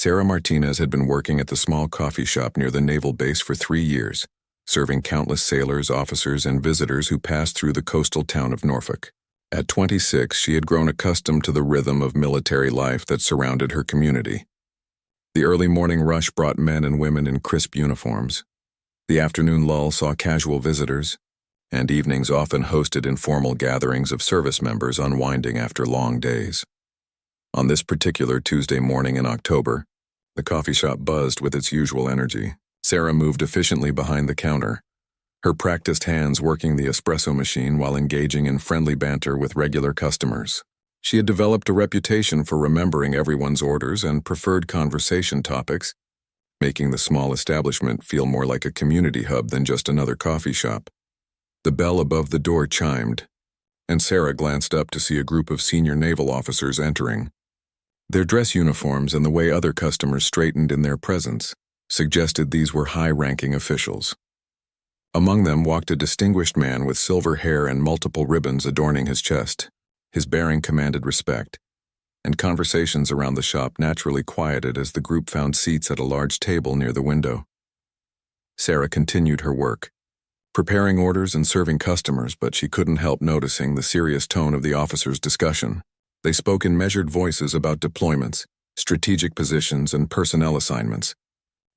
Sarah Martinez had been working at the small coffee shop near the naval base for 3 years, serving countless sailors, officers, and visitors who passed through the coastal town of Norfolk. At 26, she had grown accustomed to the rhythm of military life that surrounded her community. The early morning rush brought men and women in crisp uniforms. The afternoon lull saw casual visitors, and evenings often hosted informal gatherings of service members unwinding after long days. On this particular Tuesday morning in October, the coffee shop buzzed with its usual energy. Sarah moved efficiently behind the counter, her practiced hands working the espresso machine while engaging in friendly banter with regular customers. She had developed a reputation for remembering everyone's orders and preferred conversation topics, making the small establishment feel more like a community hub than just another coffee shop. The bell above the door chimed, and Sarah glanced up to see a group of senior naval officers entering. Their dress uniforms and the way other customers straightened in their presence suggested these were high-ranking officials. Among them walked a distinguished man with silver hair and multiple ribbons adorning his chest. His bearing commanded respect, and conversations around the shop naturally quieted as the group found seats at a large table near the window. Sarah continued her work, preparing orders and serving customers, but she couldn't help noticing the serious tone of the officers' discussion. They spoke in measured voices about deployments, strategic positions, and personnel assignments.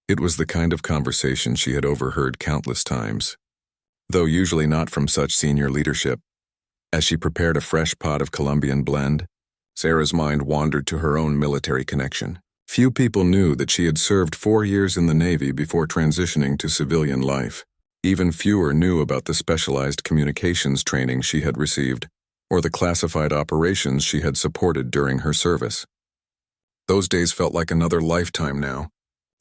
It was the kind of conversation she had overheard countless times, though usually not from such senior leadership. As she prepared a fresh pot of Colombian blend, Sarah's mind wandered to her own military connection. Few people knew that she had served 4 years in the Navy before transitioning to civilian life. Even fewer knew about the specialized communications training she had received, or the classified operations she had supported during her service. Those days felt like another lifetime now,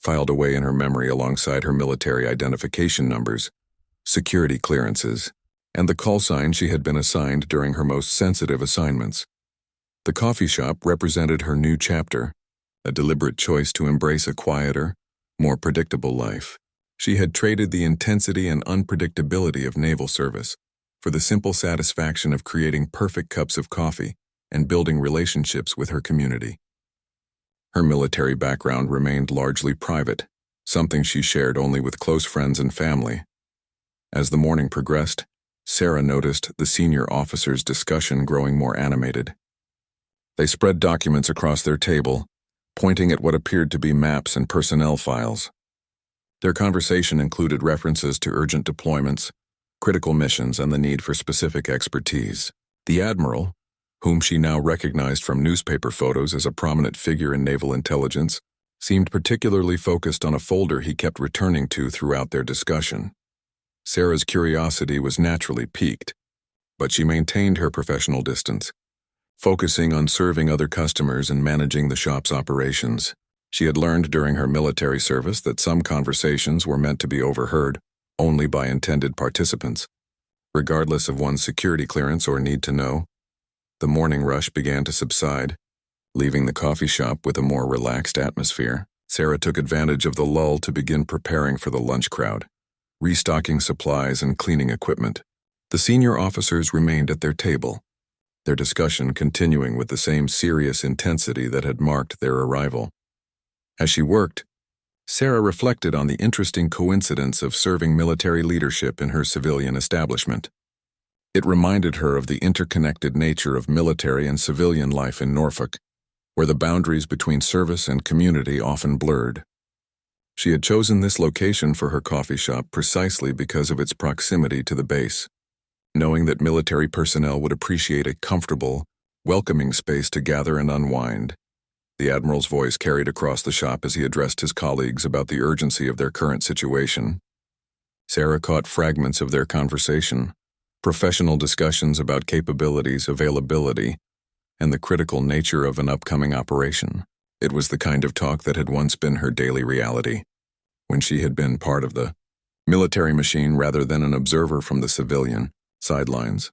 filed away in her memory alongside her military identification numbers, security clearances, and the call sign she had been assigned during her most sensitive assignments. The coffee shop represented her new chapter, a deliberate choice to embrace a quieter, more predictable life. She had traded the intensity and unpredictability of naval service for the simple satisfaction of creating perfect cups of coffee and building relationships with her community. Her military background remained largely private, something she shared only with close friends and family. As the morning progressed, Sarah noticed the senior officers' discussion growing more animated. They spread documents across their table, pointing at what appeared to be maps and personnel files. Their conversation included references to urgent deployments, critical missions, and the need for specific expertise. The Admiral, whom she now recognized from newspaper photos as a prominent figure in naval intelligence, seemed particularly focused on a folder he kept returning to throughout their discussion. Sarah's curiosity was naturally piqued, but she maintained her professional distance, focusing on serving other customers and managing the shop's operations. She had learned during her military service that some conversations were meant to be overheard only by intended participants. Regardless of one's security clearance or need to know, the morning rush began to subside, leaving the coffee shop with a more relaxed atmosphere. Sarah took advantage of the lull to begin preparing for the lunch crowd, restocking supplies and cleaning equipment. The senior officers remained at their table, their discussion continuing with the same serious intensity that had marked their arrival. As she worked, Sarah reflected on the interesting coincidence of serving military leadership in her civilian establishment. It reminded her of the interconnected nature of military and civilian life in Norfolk, where the boundaries between service and community often blurred. She had chosen this location for her coffee shop precisely because of its proximity to the base, knowing that military personnel would appreciate a comfortable, welcoming space to gather and unwind. The Admiral's voice carried across the shop as he addressed his colleagues about the urgency of their current situation. Sarah caught fragments of their conversation, professional discussions about capabilities, availability, and the critical nature of an upcoming operation. It was the kind of talk that had once been her daily reality, when she had been part of the military machine rather than an observer from the civilian sidelines.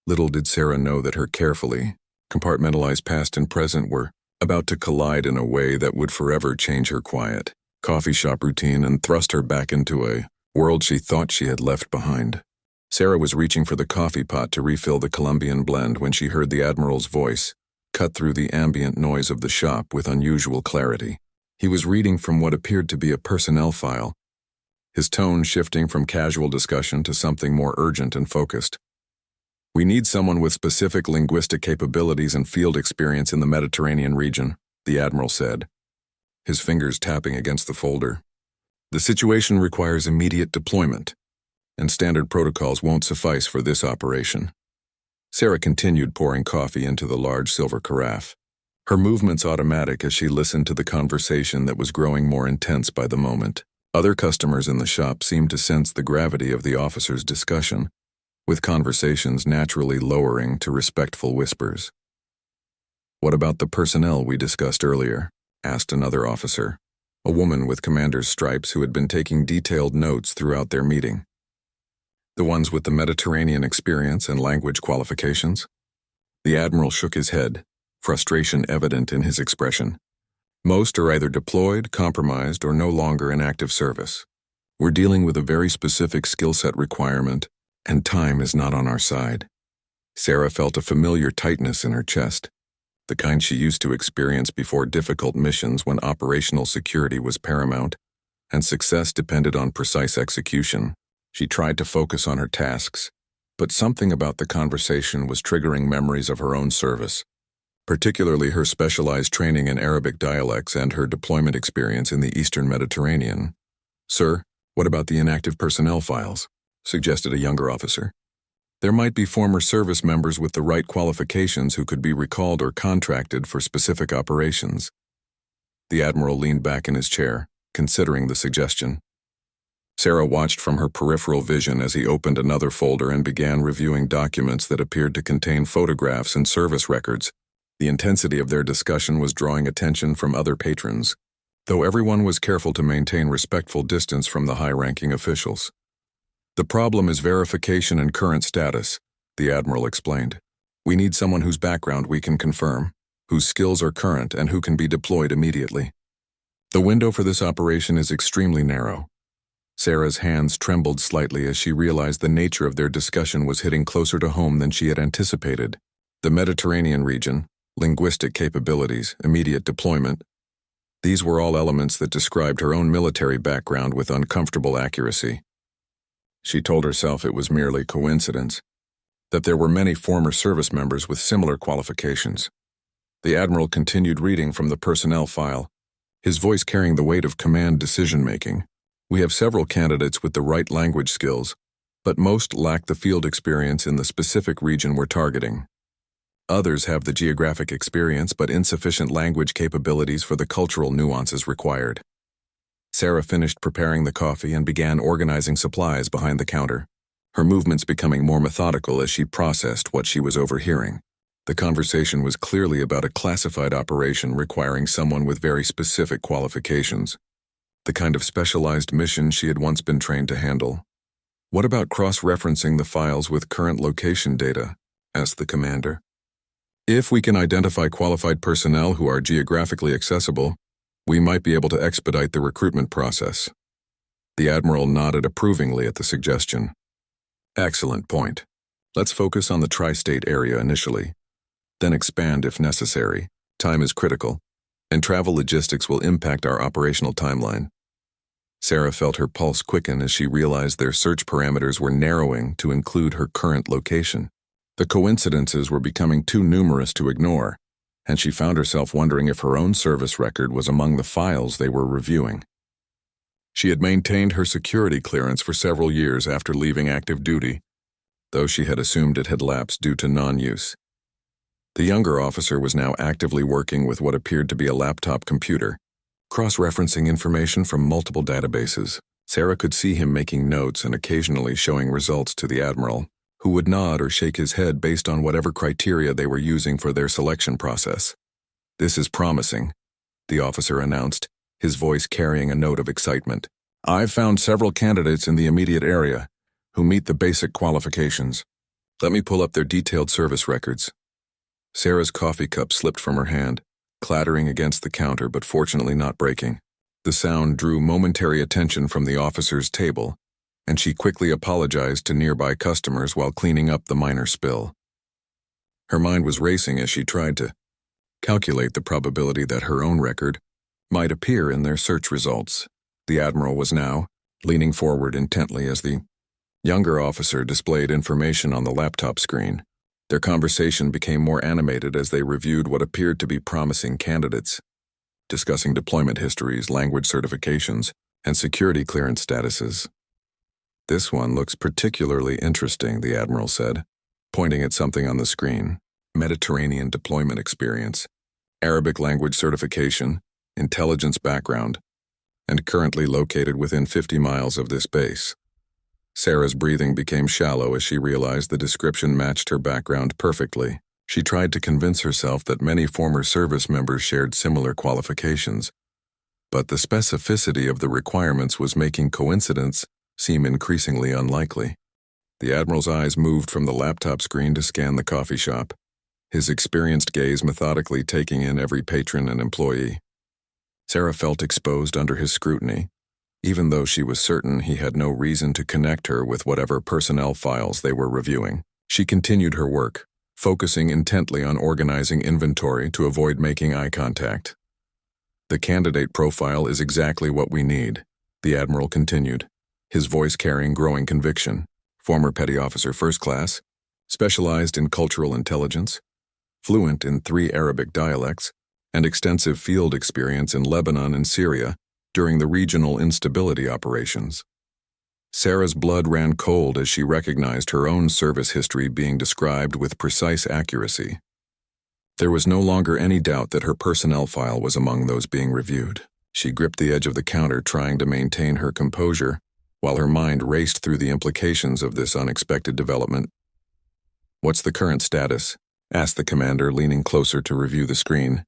Little did Sarah know that her carefully compartmentalized past and present were about to collide in a way that would forever change her quiet coffee shop routine and thrust her back into a world she thought she had left behind. Sarah was reaching for the coffee pot to refill the Colombian blend when she heard the Admiral's voice cut through the ambient noise of the shop with unusual clarity. He was reading from what appeared to be a personnel file, his tone shifting from casual discussion to something more urgent and focused. "We need someone with specific linguistic capabilities and field experience in the Mediterranean region," the Admiral said, his fingers tapping against the folder. "The situation requires immediate deployment, and standard protocols won't suffice for this operation." Sarah continued pouring coffee into the large silver carafe, her movements automatic as she listened to the conversation that was growing more intense by the moment. Other customers in the shop seemed to sense the gravity of the officer's discussion, with conversations naturally lowering to respectful whispers. "What about the personnel we discussed earlier?" asked another officer, a woman with commander's stripes who had been taking detailed notes throughout their meeting. "The ones with the Mediterranean experience and language qualifications?" The Admiral shook his head, frustration evident in his expression. "Most are either deployed, compromised, or no longer in active service. We're dealing with a very specific skill set requirement, and time is not on our side." Sarah felt a familiar tightness in her chest, the kind she used to experience before difficult missions when operational security was paramount, and success depended on precise execution. She tried to focus on her tasks, but something about the conversation was triggering memories of her own service, particularly her specialized training in Arabic dialects and her deployment experience in the Eastern Mediterranean. "Sir, what about the inactive personnel files?" suggested a younger officer. "There might be former service members with the right qualifications who could be recalled or contracted for specific operations." The Admiral leaned back in his chair, considering the suggestion. Sarah watched from her peripheral vision as he opened another folder and began reviewing documents that appeared to contain photographs and service records. The intensity of their discussion was drawing attention from other patrons, though everyone was careful to maintain respectful distance from the high-ranking officials. "The problem is verification and current status," the Admiral explained. "We need someone whose background we can confirm, whose skills are current, and who can be deployed immediately. The window for this operation is extremely narrow." Sarah's hands trembled slightly as she realized the nature of their discussion was hitting closer to home than she had anticipated. The Mediterranean region, linguistic capabilities, immediate deployment. These were all elements that described her own military background with uncomfortable accuracy. She told herself it was merely coincidence, that there were many former service members with similar qualifications. The Admiral continued reading from the personnel file, his voice carrying the weight of command decision-making. "We have several candidates with the right language skills, but most lack the field experience in the specific region we're targeting. Others have the geographic experience but insufficient language capabilities for the cultural nuances required." Sarah finished preparing the coffee and began organizing supplies behind the counter, her movements becoming more methodical as she processed what she was overhearing. The conversation was clearly about a classified operation requiring someone with very specific qualifications, the kind of specialized mission she had once been trained to handle. "What about cross-referencing the files with current location data?" asked the commander. "If we can identify qualified personnel who are geographically accessible, we might be able to expedite the recruitment process." The Admiral nodded approvingly at the suggestion. "Excellent point. Let's focus on the tri-state area initially, then expand if necessary. Time is critical, and travel logistics will impact our operational timeline." Sarah felt her pulse quicken as she realized their search parameters were narrowing to include her current location. The coincidences were becoming too numerous to ignore, and she found herself wondering if her own service record was among the files they were reviewing. She had maintained her security clearance for several years after leaving active duty, though she had assumed it had lapsed due to non-use. The younger officer was now actively working with what appeared to be a laptop computer, cross-referencing information from multiple databases. Sarah could see him making notes and occasionally showing results to the Admiral, who would nod or shake his head based on whatever criteria they were using for their selection process. "This is promising," the officer announced, his voice carrying a note of excitement. "I've found several candidates in the immediate area who meet the basic qualifications. Let me pull up their detailed service records." Sarah's coffee cup slipped from her hand, clattering against the counter but fortunately not breaking. The sound drew momentary attention from the officer's table, and she quickly apologized to nearby customers while cleaning up the minor spill. Her mind was racing as she tried to calculate the probability that her own record might appear in their search results. The Admiral was now leaning forward intently as the younger officer displayed information on the laptop screen. Their conversation became more animated as they reviewed what appeared to be promising candidates, discussing deployment histories, language certifications, and security clearance statuses. "This one looks particularly interesting," the Admiral said, pointing at something on the screen. "Mediterranean deployment experience, Arabic language certification, intelligence background, and currently located within 50 miles of this base." Sarah's breathing became shallow as she realized the description matched her background perfectly. She tried to convince herself that many former service members shared similar qualifications, but the specificity of the requirements was making coincidence seem increasingly unlikely. The Admiral's eyes moved from the laptop screen to scan the coffee shop, his experienced gaze methodically taking in every patron and employee. Sarah felt exposed under his scrutiny, even though she was certain he had no reason to connect her with whatever personnel files they were reviewing. She continued her work, focusing intently on organizing inventory to avoid making eye contact. "The candidate profile is exactly what we need," the Admiral continued, his voice carrying growing conviction. "Former Petty Officer First Class, specialized in cultural intelligence, fluent in 3 Arabic dialects, and extensive field experience in Lebanon and Syria during the regional instability operations." Sarah's blood ran cold as she recognized her own service history being described with precise accuracy. There was no longer any doubt that her personnel file was among those being reviewed. She gripped the edge of the counter, trying to maintain her composure, while her mind raced through the implications of this unexpected development. "What's the current status?" asked the commander, leaning closer to review the screen.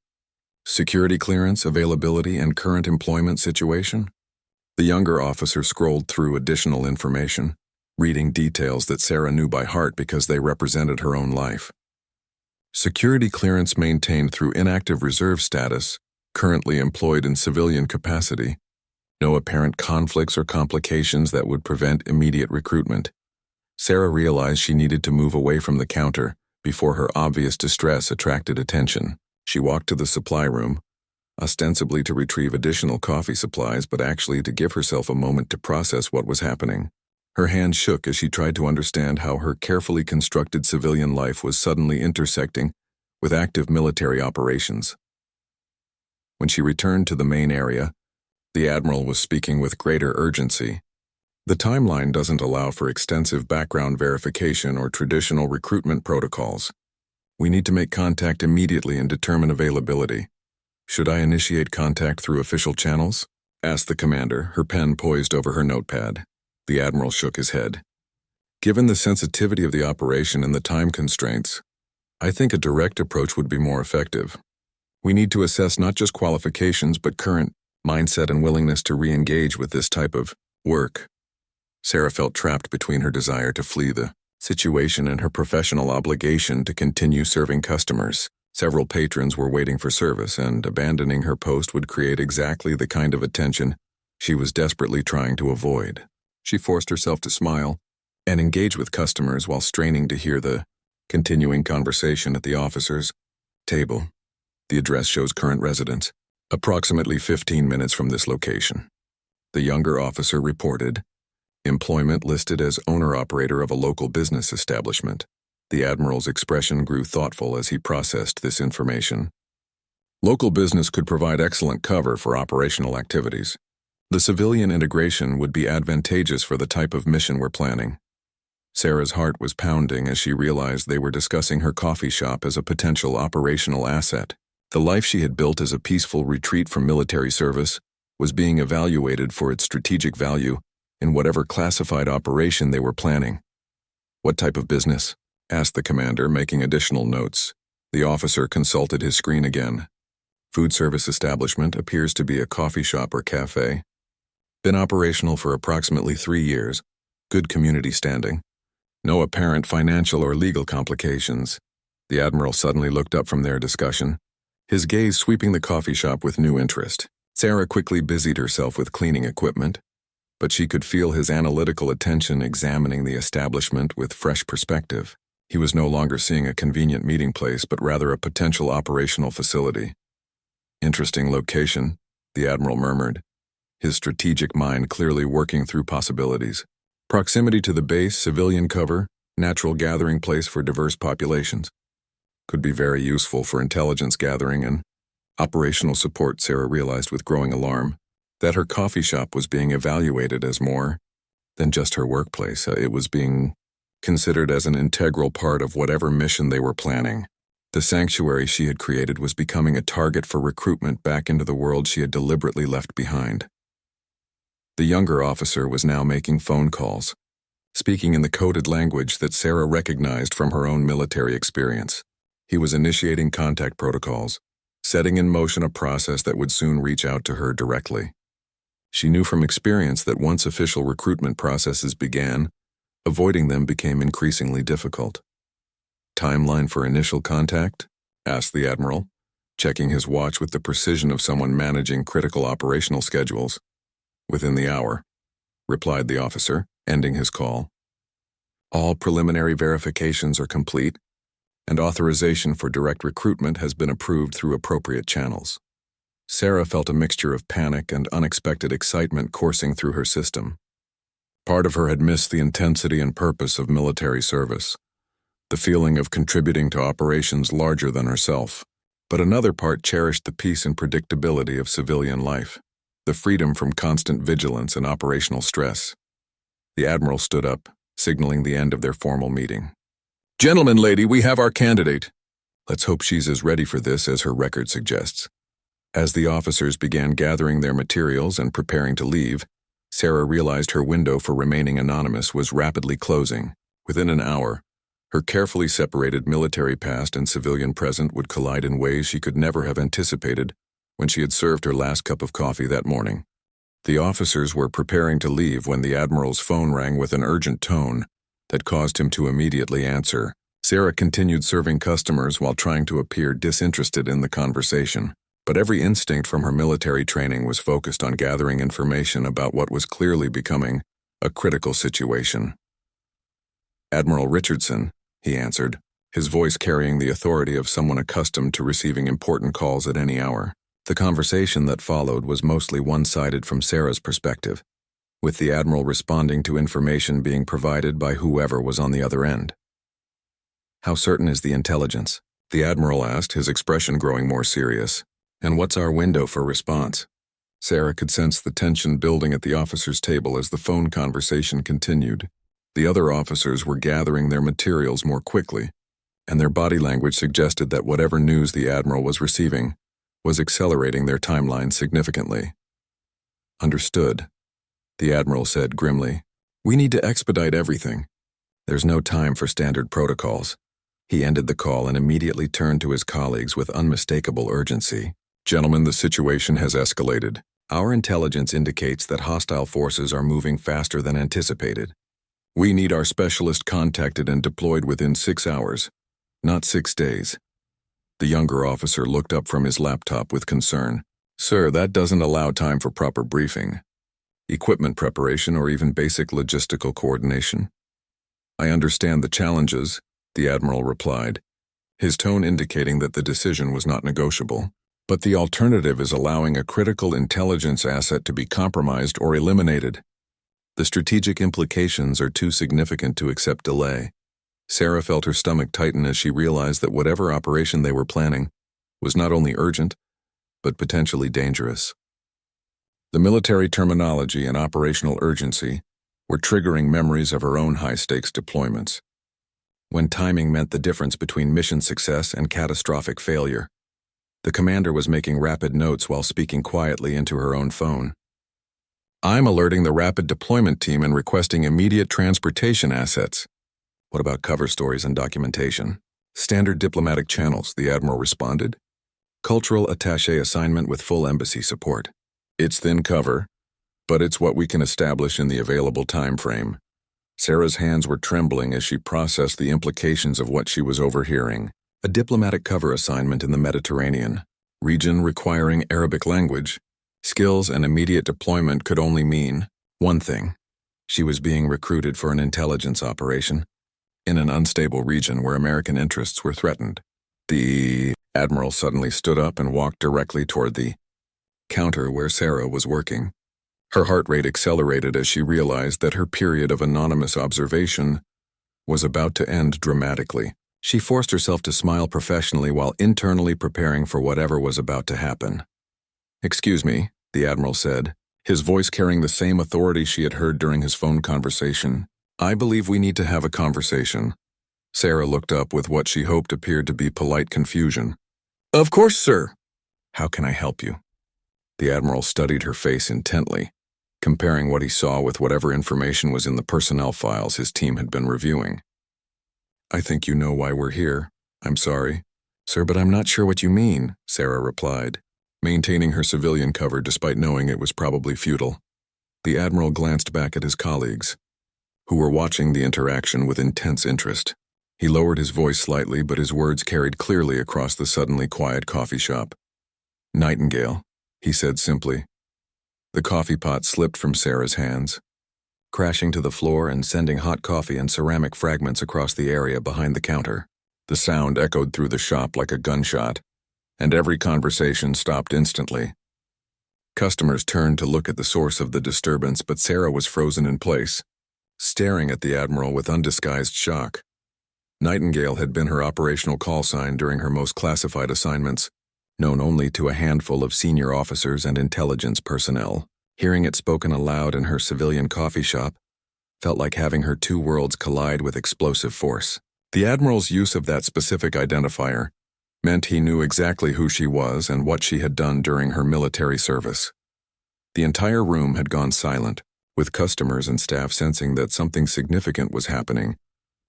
"Security clearance, availability, and current employment situation?" The younger officer scrolled through additional information, reading details that Sarah knew by heart because they represented her own life. "Security clearance maintained through inactive reserve status, currently employed in civilian capacity. No apparent conflicts or complications that would prevent immediate recruitment." Sarah realized she needed to move away from the counter before her obvious distress attracted attention. She walked to the supply room, ostensibly to retrieve additional coffee supplies, but actually to give herself a moment to process what was happening. Her hand shook as she tried to understand how her carefully constructed civilian life was suddenly intersecting with active military operations. When she returned to the main area, the Admiral was speaking with greater urgency. "The timeline doesn't allow for extensive background verification or traditional recruitment protocols. We need to make contact immediately and determine availability. Should I initiate contact through official channels?" asked the commander, her pen poised over her notepad. The Admiral shook his head. "Given the sensitivity of the operation and the time constraints, I think a direct approach would be more effective. We need to assess not just qualifications but current mindset and willingness to re-engage with this type of work." Sarah felt trapped between her desire to flee the situation and her professional obligation to continue serving customers. Several patrons were waiting for service, and abandoning her post would create exactly the kind of attention she was desperately trying to avoid. She forced herself to smile and engage with customers while straining to hear the continuing conversation at the officers' table. "The address shows current residence, approximately 15 minutes from this location." The younger officer reported, "Employment listed as owner-operator of a local business establishment." The Admiral's expression grew thoughtful as he processed this information. "Local business could provide excellent cover for operational activities. The civilian integration would be advantageous for the type of mission we're planning." Sarah's heart was pounding as she realized they were discussing her coffee shop as a potential operational asset. The life she had built as a peaceful retreat from military service was being evaluated for its strategic value in whatever classified operation they were planning. "What type of business?" asked the commander, making additional notes. The officer consulted his screen again. "Food service establishment, appears to be a coffee shop or cafe. Been operational for approximately 3 years. Good community standing. No apparent financial or legal complications." The Admiral suddenly looked up from their discussion, his gaze sweeping the coffee shop with new interest. Sarah quickly busied herself with cleaning equipment, but she could feel his analytical attention examining the establishment with fresh perspective. He was no longer seeing a convenient meeting place, but rather a potential operational facility. "Interesting location," the Admiral murmured, his strategic mind clearly working through possibilities. Proximity to the base, civilian cover, natural gathering place for diverse populations. Could be very useful for intelligence gathering and operational support. Sarah realized with growing alarm that her coffee shop was being evaluated as more than just her workplace. It was being considered as an integral part of whatever mission they were planning. The sanctuary she had created was becoming a target for recruitment back into the world she had deliberately left behind. The younger officer was now making phone calls, speaking in the coded language that Sarah recognized from her own military experience. He was initiating contact protocols, setting in motion a process that would soon reach out to her directly. She knew from experience that once official recruitment processes began, avoiding them became increasingly difficult. "Timeline for initial contact?" asked the Admiral, checking his watch with the precision of someone managing critical operational schedules. "Within the hour," replied the officer, ending his call. "All preliminary verifications are complete, and authorization for direct recruitment has been approved through appropriate channels." Sarah felt a mixture of panic and unexpected excitement coursing through her system. Part of her had missed the intensity and purpose of military service, the feeling of contributing to operations larger than herself. But another part cherished the peace and predictability of civilian life, the freedom from constant vigilance and operational stress. The Admiral stood up, signaling the end of their formal meeting. "Gentlemen, lady, we have our candidate. Let's hope she's as ready for this as her record suggests." As the officers began gathering their materials and preparing to leave, Sarah realized her window for remaining anonymous was rapidly closing. Within an hour, her carefully separated military past and civilian present would collide in ways she could never have anticipated when she had served her last cup of coffee that morning. The officers were preparing to leave when the Admiral's phone rang with an urgent tone that caused him to immediately answer. Sarah continued serving customers while trying to appear disinterested in the conversation, but every instinct from her military training was focused on gathering information about what was clearly becoming a critical situation. "Admiral Richardson," he answered, his voice carrying the authority of someone accustomed to receiving important calls at any hour. The conversation that followed was mostly one-sided from Sarah's perspective, with the Admiral responding to information being provided by whoever was on the other end. "How certain is the intelligence?" the Admiral asked, his expression growing more serious. "And what's our window for response?" Sarah could sense the tension building at the officers' table as the phone conversation continued. The other officers were gathering their materials more quickly, and their body language suggested that whatever news the Admiral was receiving was accelerating their timeline significantly. "Understood," the Admiral said grimly. "We need to expedite everything. There's no time for standard protocols." He ended the call and immediately turned to his colleagues with unmistakable urgency. "Gentlemen, the situation has escalated. Our intelligence indicates that hostile forces are moving faster than anticipated. We need our specialist contacted and deployed within 6 hours, not 6 days." The younger officer looked up from his laptop with concern. "Sir, that doesn't allow time for proper briefing, equipment preparation, or even basic logistical coordination." "I understand the challenges," the Admiral replied, his tone indicating that the decision was not negotiable. "But the alternative is allowing a critical intelligence asset to be compromised or eliminated. The strategic implications are too significant to accept delay." Sarah felt her stomach tighten as she realized that whatever operation they were planning was not only urgent, but potentially dangerous. The military terminology and operational urgency were triggering memories of her own high-stakes deployments, when timing meant the difference between mission success and catastrophic failure. The commander was making rapid notes while speaking quietly into her own phone. "I'm alerting the rapid deployment team and requesting immediate transportation assets." "What about cover stories and documentation?" "Standard diplomatic channels," the Admiral responded. "Cultural attaché assignment with full embassy support." "It's thin cover, but it's what we can establish in the available time frame." Sarah's hands were trembling as she processed the implications of what she was overhearing. A diplomatic cover assignment in the Mediterranean, region requiring Arabic language, skills, and immediate deployment could only mean one thing. She was being recruited for an intelligence operation in an unstable region where American interests were threatened. The Admiral suddenly stood up and walked directly toward the counter where Sarah was working. Her heart rate accelerated as she realized that her period of anonymous observation was about to end dramatically. She forced herself to smile professionally while internally preparing for whatever was about to happen. "Excuse me," the Admiral said, his voice carrying the same authority she had heard during his phone conversation. "I believe we need to have a conversation." Sarah looked up with what she hoped appeared to be polite confusion. "Of course, sir." "How can I help you?" The Admiral studied her face intently, comparing what he saw with whatever information was in the personnel files his team had been reviewing. "I think you know why we're here. I'm sorry, sir, but I'm not sure what you mean," Sarah replied, maintaining her civilian cover despite knowing it was probably futile. The Admiral glanced back at his colleagues, who were watching the interaction with intense interest. He lowered his voice slightly, but his words carried clearly across the suddenly quiet coffee shop. "Nightingale," he said simply. The coffee pot slipped from Sarah's hands, crashing to the floor and sending hot coffee and ceramic fragments across the area behind the counter. The sound echoed through the shop like a gunshot, and every conversation stopped instantly. Customers turned to look at the source of the disturbance, but Sarah was frozen in place, staring at the Admiral with undisguised shock. Nightingale had been her operational call sign during her most classified assignments, known only to a handful of senior officers and intelligence personnel. Hearing it spoken aloud in her civilian coffee shop felt like having her two worlds collide with explosive force. The Admiral's use of that specific identifier meant he knew exactly who she was and what she had done during her military service. The entire room had gone silent, with customers and staff sensing that something significant was happening,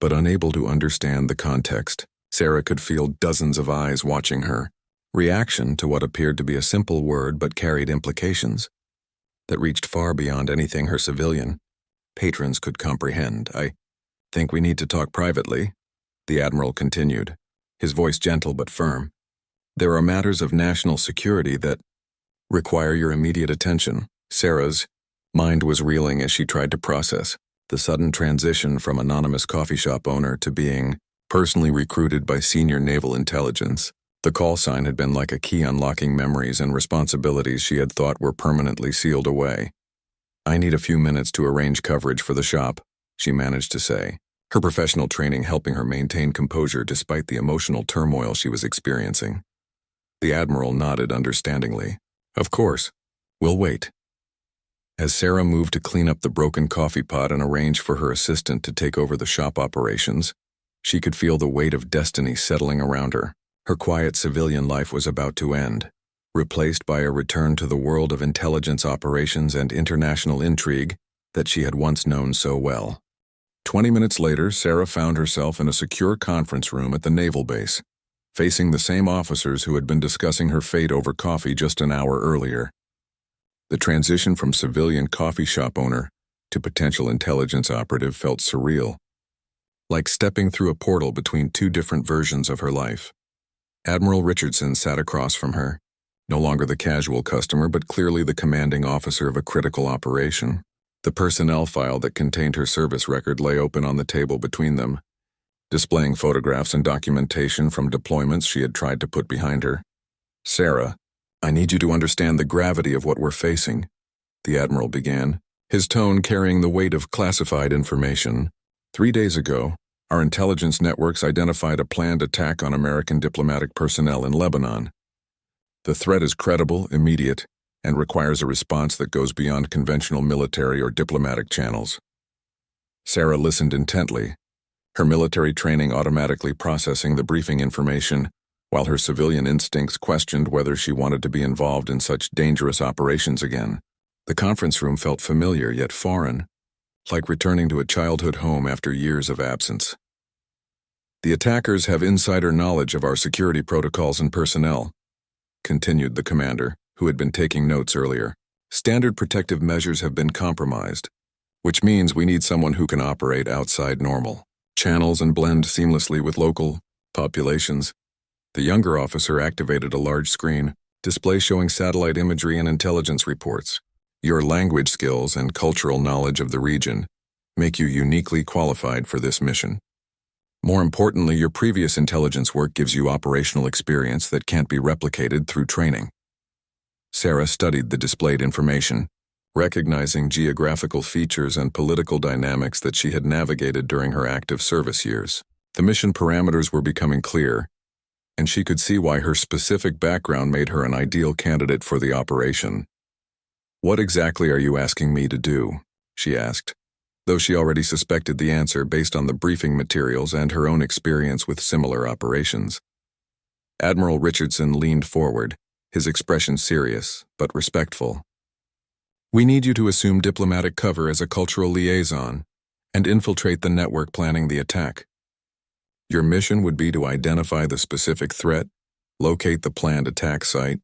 but unable to understand the context. Sarah could feel dozens of eyes watching her reaction to what appeared to be a simple word but carried implications that reached far beyond anything her civilian patrons could comprehend. "I think we need to talk privately," the Admiral continued, his voice gentle but firm. "There are matters of national security that require your immediate attention." Sarah's mind was reeling as she tried to process the sudden transition from anonymous coffee shop owner to being personally recruited by senior naval intelligence. The call sign had been like a key unlocking memories and responsibilities she had thought were permanently sealed away. "I need a few minutes to arrange coverage for the shop," she managed to say, her professional training helping her maintain composure despite the emotional turmoil she was experiencing. The Admiral nodded understandingly. "Of course. We'll wait." As Sarah moved to clean up the broken coffee pot and arrange for her assistant to take over the shop operations, she could feel the weight of destiny settling around her. Her quiet civilian life was about to end, replaced by a return to the world of intelligence operations and international intrigue that she had once known so well. 20 minutes later, Sarah found herself in a secure conference room at the naval base, facing the same officers who had been discussing her fate over coffee just an hour earlier. The transition from civilian coffee shop owner to potential intelligence operative felt surreal, like stepping through a portal between two different versions of her life. Admiral Richardson sat across from her, no longer the casual customer but clearly the commanding officer of a critical operation. The personnel file that contained her service record lay open on the table between them, displaying photographs and documentation from deployments she had tried to put behind her. "Sarah, I need you to understand the gravity of what we're facing," the Admiral began, his tone carrying the weight of classified information. 3 days ago, our intelligence networks identified a planned attack on American diplomatic personnel in Lebanon. The threat is credible, immediate, and requires a response that goes beyond conventional military or diplomatic channels. Sarah listened intently, her military training automatically processing the briefing information, while her civilian instincts questioned whether she wanted to be involved in such dangerous operations again. The conference room felt familiar yet foreign, like returning to a childhood home after years of absence. "The attackers have insider knowledge of our security protocols and personnel," continued the commander, who had been taking notes earlier. "Standard protective measures have been compromised, which means we need someone who can operate outside normal channels and blend seamlessly with local populations." The younger officer activated a large screen display showing satellite imagery and intelligence reports. "Your language skills and cultural knowledge of the region make you uniquely qualified for this mission. More importantly, your previous intelligence work gives you operational experience that can't be replicated through training." Sarah studied the displayed information, recognizing geographical features and political dynamics that she had navigated during her active service years. The mission parameters were becoming clear, and she could see why her specific background made her an ideal candidate for the operation. "What exactly are you asking me to do?" she asked, though she already suspected the answer based on the briefing materials and her own experience with similar operations. Admiral Richardson leaned forward, his expression serious but respectful. "We need you to assume diplomatic cover as a cultural liaison and infiltrate the network planning the attack. Your mission would be to identify the specific threat, locate the planned attack site,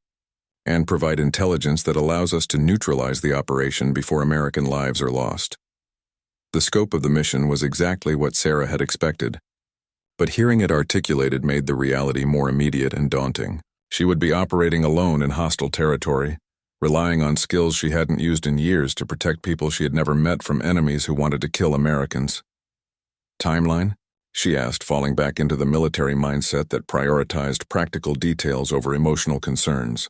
and provide intelligence that allows us to neutralize the operation before American lives are lost." The scope of the mission was exactly what Sarah had expected, but hearing it articulated made the reality more immediate and daunting. She would be operating alone in hostile territory, relying on skills she hadn't used in years to protect people she had never met from enemies who wanted to kill Americans. "Timeline?" she asked, falling back into the military mindset that prioritized practical details over emotional concerns.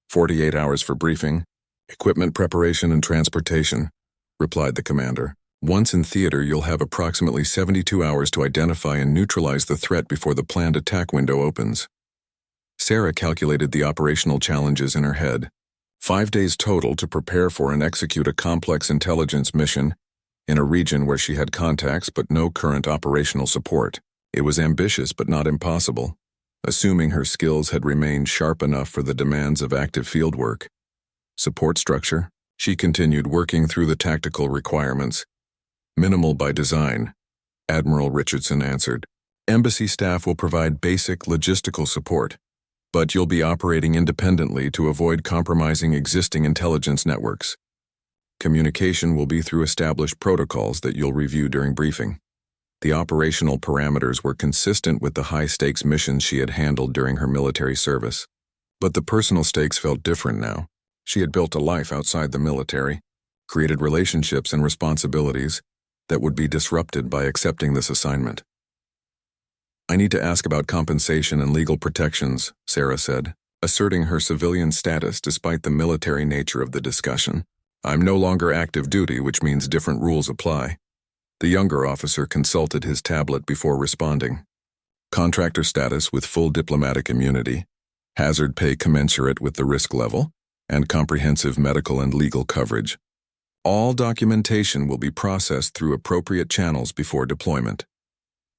48 hours for briefing, equipment preparation and transportation," replied the commander. "Once in theater, you'll have approximately 72 hours to identify and neutralize the threat before the planned attack window opens." Sarah calculated the operational challenges in her head. 5 days total to prepare for and execute a complex intelligence mission in a region where she had contacts but no current operational support. It was ambitious but not impossible, assuming her skills had remained sharp enough for the demands of active fieldwork. Support structure? She continued working through the tactical requirements. "Minimal by design," Admiral Richardson answered. "Embassy staff will provide basic logistical support, but you'll be operating independently to avoid compromising existing intelligence networks. Communication will be through established protocols that you'll review during briefing." The operational parameters were consistent with the high-stakes missions she had handled during her military service. But the personal stakes felt different now. She had built a life outside the military, created relationships and responsibilities that would be disrupted by accepting this assignment. "I need to ask about compensation and legal protections," Sarah said, asserting her civilian status despite the military nature of the discussion. "I'm no longer active duty, which means different rules apply." The younger officer consulted his tablet before responding. "Contractor status with full diplomatic immunity, hazard pay commensurate with the risk level, and comprehensive medical and legal coverage. All documentation will be processed through appropriate channels before deployment."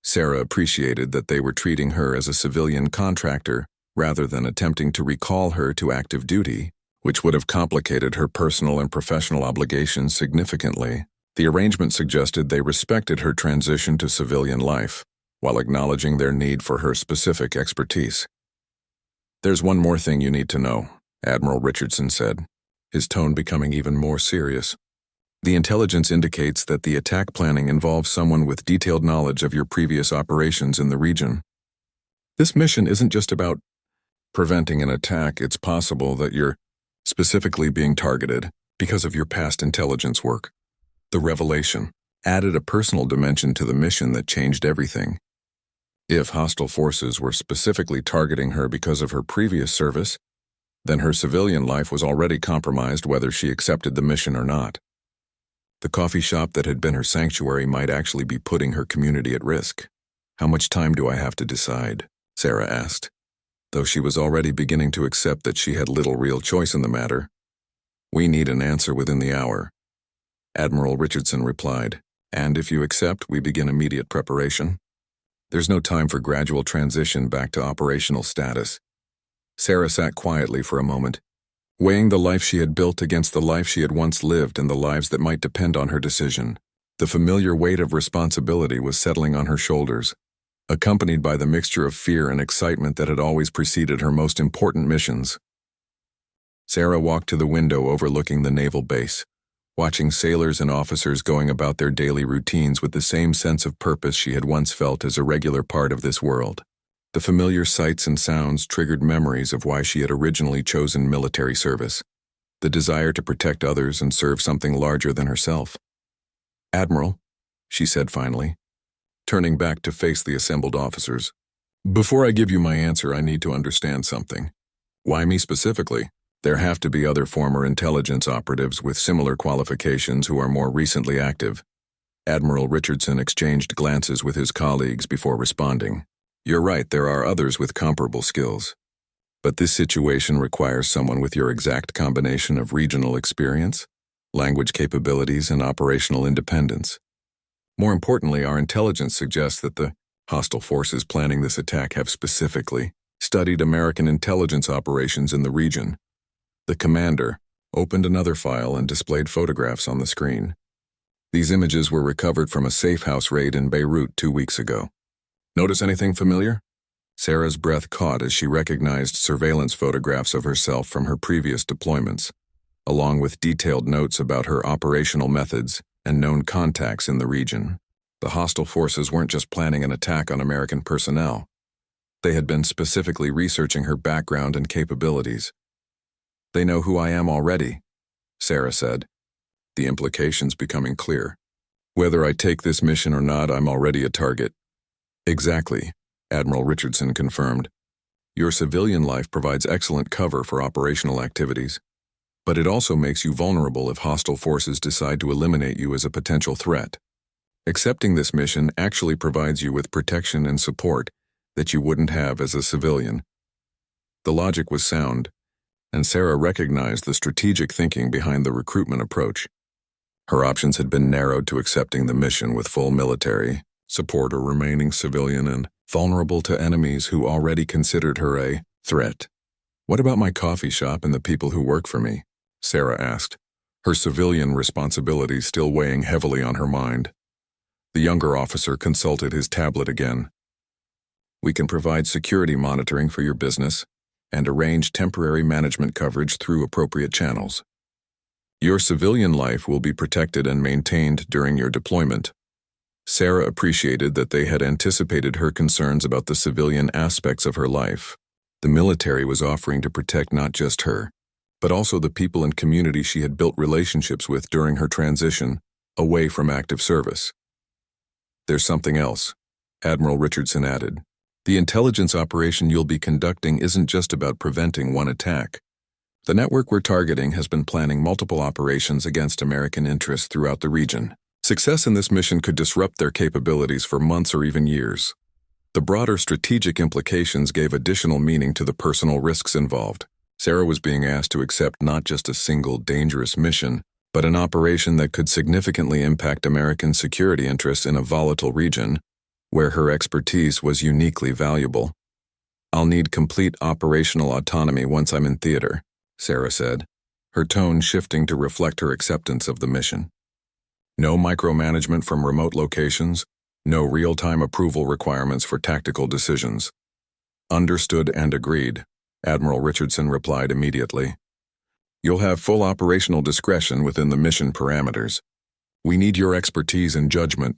Sarah appreciated that they were treating her as a civilian contractor rather than attempting to recall her to active duty, which would have complicated her personal and professional obligations significantly. The arrangement suggested they respected her transition to civilian life, while acknowledging their need for her specific expertise. "There's one more thing you need to know," Admiral Richardson said, his tone becoming even more serious. "The intelligence indicates that the attack planning involves someone with detailed knowledge of your previous operations in the region. This mission isn't just about preventing an attack. It's possible that you're specifically being targeted because of your past intelligence work." The revelation added a personal dimension to the mission that changed everything. If hostile forces were specifically targeting her because of her previous service, then her civilian life was already compromised whether she accepted the mission or not. The coffee shop that had been her sanctuary might actually be putting her community at risk. "How much time do I have to decide?" Sarah asked, though she was already beginning to accept that she had little real choice in the matter. "We need an answer within the hour," Admiral Richardson replied, "and if you accept, we begin immediate preparation. There's no time for gradual transition back to operational status." Sarah sat quietly for a moment, weighing the life she had built against the life she had once lived and the lives that might depend on her decision. The familiar weight of responsibility was settling on her shoulders, accompanied by the mixture of fear and excitement that had always preceded her most important missions. Sarah walked to the window overlooking the naval base, watching sailors and officers going about their daily routines with the same sense of purpose she had once felt as a regular part of this world. The familiar sights and sounds triggered memories of why she had originally chosen military service, the desire to protect others and serve something larger than herself. "Admiral," she said finally, turning back to face the assembled officers. "Before I give you my answer, I need to understand something." "Why me specifically?" There have to be other former intelligence operatives with similar qualifications who are more recently active. Admiral Richardson exchanged glances with his colleagues before responding. You're right, there are others with comparable skills. But this situation requires someone with your exact combination of regional experience, language capabilities, and operational independence. More importantly, our intelligence suggests that the hostile forces planning this attack have specifically studied American intelligence operations in the region. The commander opened another file and displayed photographs on the screen. These images were recovered from a safe house raid in Beirut 2 weeks ago. Notice anything familiar? Sarah's breath caught as she recognized surveillance photographs of herself from her previous deployments, along with detailed notes about her operational methods and known contacts in the region. The hostile forces weren't just planning an attack on American personnel. They had been specifically researching her background and capabilities. They know who I am already, Sarah said, the implications becoming clear. Whether I take this mission or not, I'm already a target. Exactly, Admiral Richardson confirmed. Your civilian life provides excellent cover for operational activities, but it also makes you vulnerable if hostile forces decide to eliminate you as a potential threat. Accepting this mission actually provides you with protection and support that you wouldn't have as a civilian. The logic was sound, and Sarah recognized the strategic thinking behind the recruitment approach. Her options had been narrowed to accepting the mission with full military support or remaining civilian and vulnerable to enemies who already considered her a threat. What about my coffee shop and the people who work for me? Sarah asked, her civilian responsibilities still weighing heavily on her mind. The younger officer consulted his tablet again. We can provide security monitoring for your business and arrange temporary management coverage through appropriate channels. Your civilian life will be protected and maintained during your deployment. Sarah appreciated that they had anticipated her concerns about the civilian aspects of her life. The military was offering to protect not just her, but also the people and community she had built relationships with during her transition away from active service. There's something else, Admiral Richardson added. The intelligence operation you'll be conducting isn't just about preventing one attack. The network we're targeting has been planning multiple operations against American interests throughout the region. Success in this mission could disrupt their capabilities for months or even years. The broader strategic implications gave additional meaning to the personal risks involved. Sarah was being asked to accept not just a single dangerous mission, but an operation that could significantly impact American security interests in a volatile region, where her expertise was uniquely valuable. I'll need complete operational autonomy once I'm in theater, Sarah said, her tone shifting to reflect her acceptance of the mission. No micromanagement from remote locations, no real-time approval requirements for tactical decisions. Understood and agreed, Admiral Richardson replied immediately. You'll have full operational discretion within the mission parameters. We need your expertise and judgment,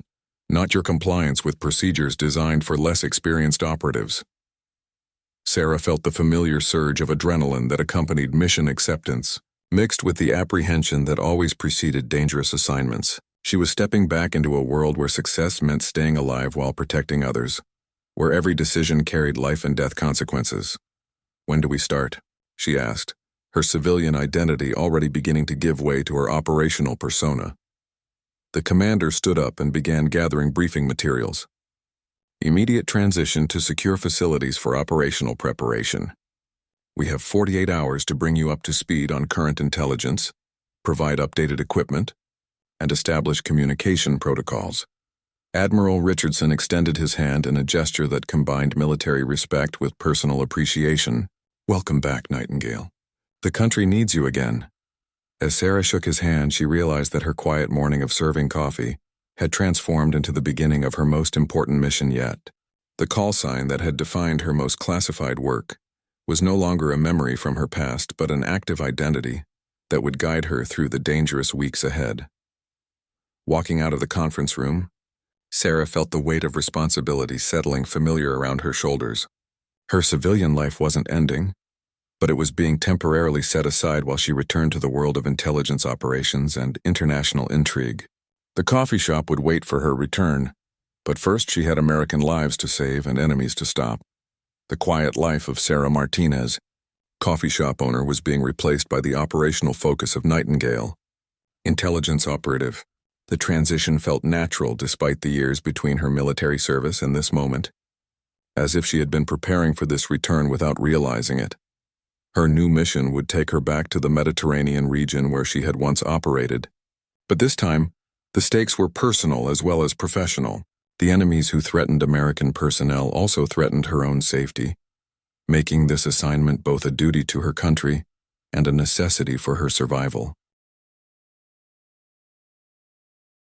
not your compliance with procedures designed for less experienced operatives. Sarah felt the familiar surge of adrenaline that accompanied mission acceptance, mixed with the apprehension that always preceded dangerous assignments. She was stepping back into a world where success meant staying alive while protecting others, where every decision carried life and death consequences. When do we start? She asked, her civilian identity already beginning to give way to her operational persona. The commander stood up and began gathering briefing materials. Immediate transition to secure facilities for operational preparation. We have 48 hours to bring you up to speed on current intelligence, provide updated equipment, and establish communication protocols. Admiral Richardson extended his hand in a gesture that combined military respect with personal appreciation. Welcome back, Nightingale. The country needs you again. As Sarah shook his hand, she realized that her quiet morning of serving coffee had transformed into the beginning of her most important mission yet. The call sign that had defined her most classified work was no longer a memory from her past, but an active identity that would guide her through the dangerous weeks ahead. Walking out of the conference room, Sarah felt the weight of responsibility settling familiar around her shoulders. Her civilian life wasn't ending, but it was being temporarily set aside while she returned to the world of intelligence operations and international intrigue. The coffee shop would wait for her return, but first she had American lives to save and enemies to stop. The quiet life of Sarah Martinez, coffee shop owner was being replaced by the operational focus of Nightingale, intelligence operative. The transition felt natural despite the years between her military service and this moment, as if she had been preparing for this return without realizing it. Her new mission would take her back to the Mediterranean region where she had once operated. But this time, the stakes were personal as well as professional. The enemies who threatened American personnel also threatened her own safety, making this assignment both a duty to her country and a necessity for her survival.